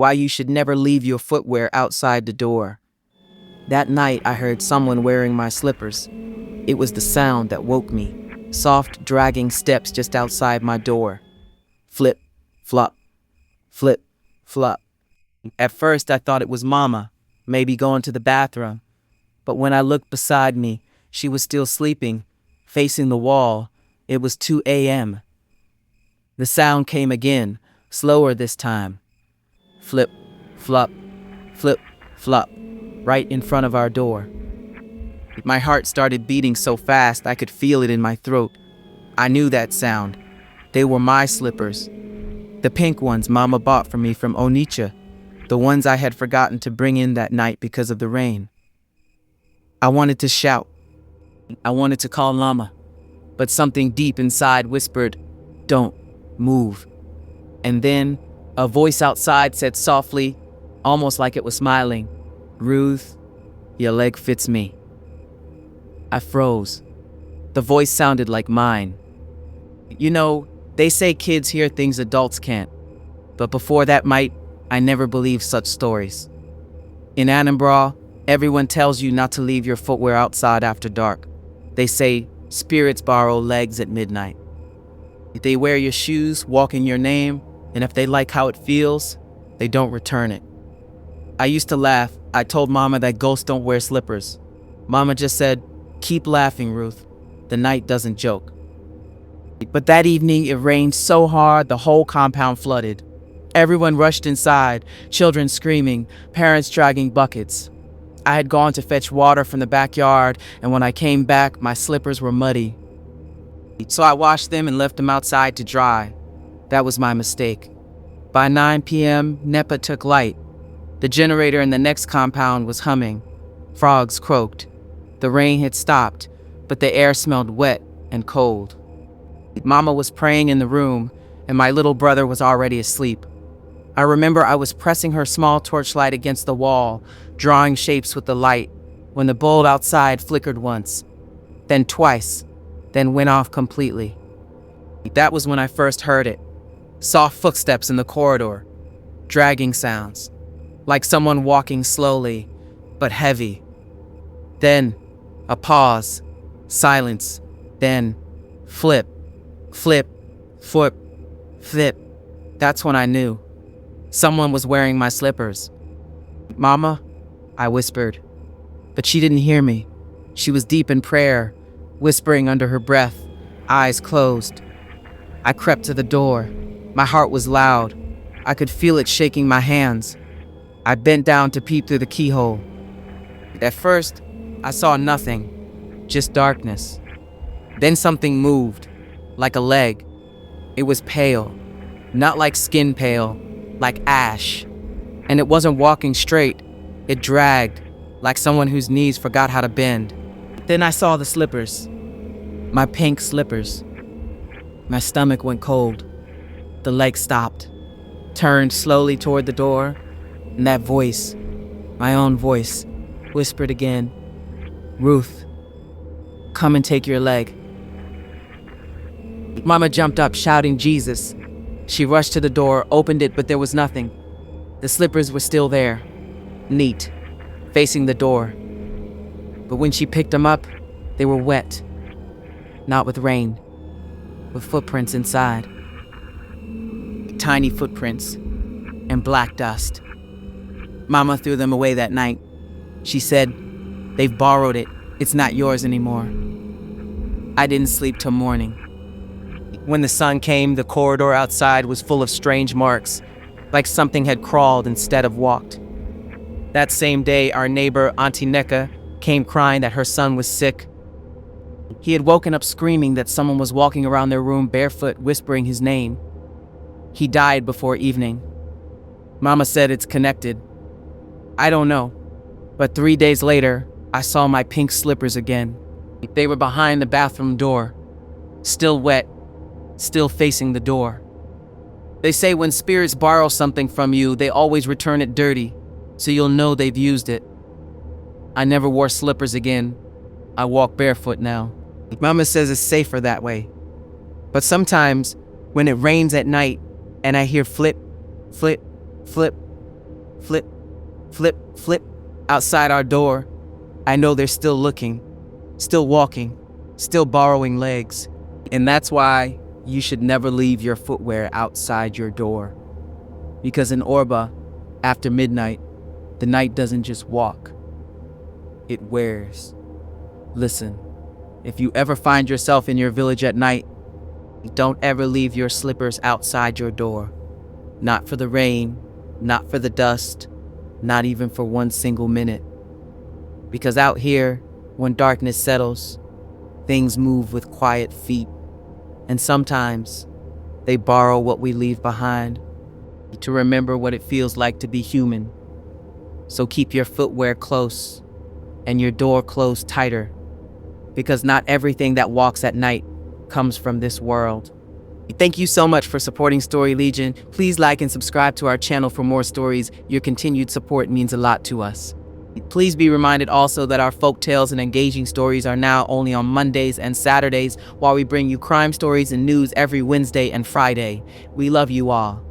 why you should never leave your footwear outside the door. That night, I heard someone wearing my slippers. It was the sound that woke me. Soft, dragging steps just outside my door. Flip, flop, flip, flop. At first, I thought it was Mama, maybe going to the bathroom. But when I looked beside me, she was still sleeping, facing the wall. It was 2 a.m. The sound came again, slower this time. Flip, flop, flip, flop, right in front of our door. My heart started beating so fast I could feel it in my throat. I knew that sound. They were my slippers. The pink ones Mama bought for me from Onitsha. The ones I had forgotten to bring in that night because of the rain. I wanted to shout. I wanted to call Mama. But something deep inside whispered, "Don't move." And then a voice outside said softly, almost like it was smiling, "Ruth, your leg fits me." I froze. The voice sounded like mine. You know, they say kids hear things adults can't. But before that night, I never believed such stories. In Anambra, everyone tells you not to leave your footwear outside after dark. They say spirits borrow legs at midnight. They wear your shoes, walk in your name, and if they like how it feels, they don't return it. I used to laugh. I told Mama that ghosts don't wear slippers. Mama just said, "Keep laughing, Ruth. The night doesn't joke." But that evening, it rained so hard the whole compound flooded. Everyone rushed inside, children screaming, parents dragging buckets. I had gone to fetch water from the backyard, and when I came back, my slippers were muddy. So I washed them and left them outside to dry. That was my mistake. By 9 p.m., NEPA took light. The generator in the next compound was humming. Frogs croaked. The rain had stopped, but the air smelled wet and cold. Mama was praying in the room, and my little brother was already asleep. I remember I was pressing her small torchlight against the wall, drawing shapes with the light, when the bulb outside flickered once, then twice, then went off completely. That was when I first heard it. Soft footsteps in the corridor, dragging sounds, like someone walking slowly, but heavy. Then, a pause, silence, then, flip, flip, flip, flip. That's when I knew. Someone was wearing my slippers. "Mama," I whispered. But she didn't hear me. She was deep in prayer, whispering under her breath, eyes closed. I crept to the door. My heart was loud. I could feel it shaking my hands. I bent down to peep through the keyhole. At first, I saw nothing, just darkness. Then something moved, like a leg. It was pale, not like skin pale, like ash. And it wasn't walking straight. It dragged, like someone whose knees forgot how to bend. Then I saw the slippers. My pink slippers. My stomach went cold. The leg stopped, turned slowly toward the door, and that voice, my own voice, whispered again, "Ruth, come and take your leg." Mama jumped up, shouting Jesus. She rushed to the door, opened it, but there was nothing. The slippers were still there, neat, facing the door. But when she picked them up, they were wet, not with rain, with footprints inside. Tiny footprints and black dust. Mama threw them away that night. She said, "They've borrowed it. It's not yours anymore." I didn't sleep till morning. When the sun came, the corridor outside was full of strange marks, like something had crawled instead of walked. That same day, our neighbor, Auntie Neka, came crying that her son was sick. He had woken up screaming that someone was walking around their room barefoot, whispering his name. He died before evening. Mama said it's connected. I don't know, but 3 days later, I saw my pink slippers again. They were behind the bathroom door, still wet, still facing the door. They say when spirits borrow something from you, they always return it dirty, so you'll know they've used it. I never wore slippers again. I walk barefoot now. Mama says it's safer that way. But sometimes, when it rains at night and I hear flip, flip, flip, flip, flip, flip outside our door, I know they're still looking, still walking, still borrowing legs. And that's why you should never leave your footwear outside your door. Because in Orba, after midnight, the night doesn't just walk, it wears. Listen, if you ever find yourself in your village at night, don't ever leave your slippers outside your door. Not for the rain, not for the dust, not even for one single minute. Because out here, when darkness settles, things move with quiet feet. And sometimes, they borrow what we leave behind to remember what it feels like to be human. So keep your footwear close and your door closed tighter, because not everything that walks at night comes from this world. Thank you so much for supporting Story Legion. Please like and subscribe to our channel for more stories. Your continued support means a lot to us. Please be reminded also that our folk tales and engaging stories are now only on Mondays and Saturdays, while we bring you crime stories and news every Wednesday and Friday. We love you all.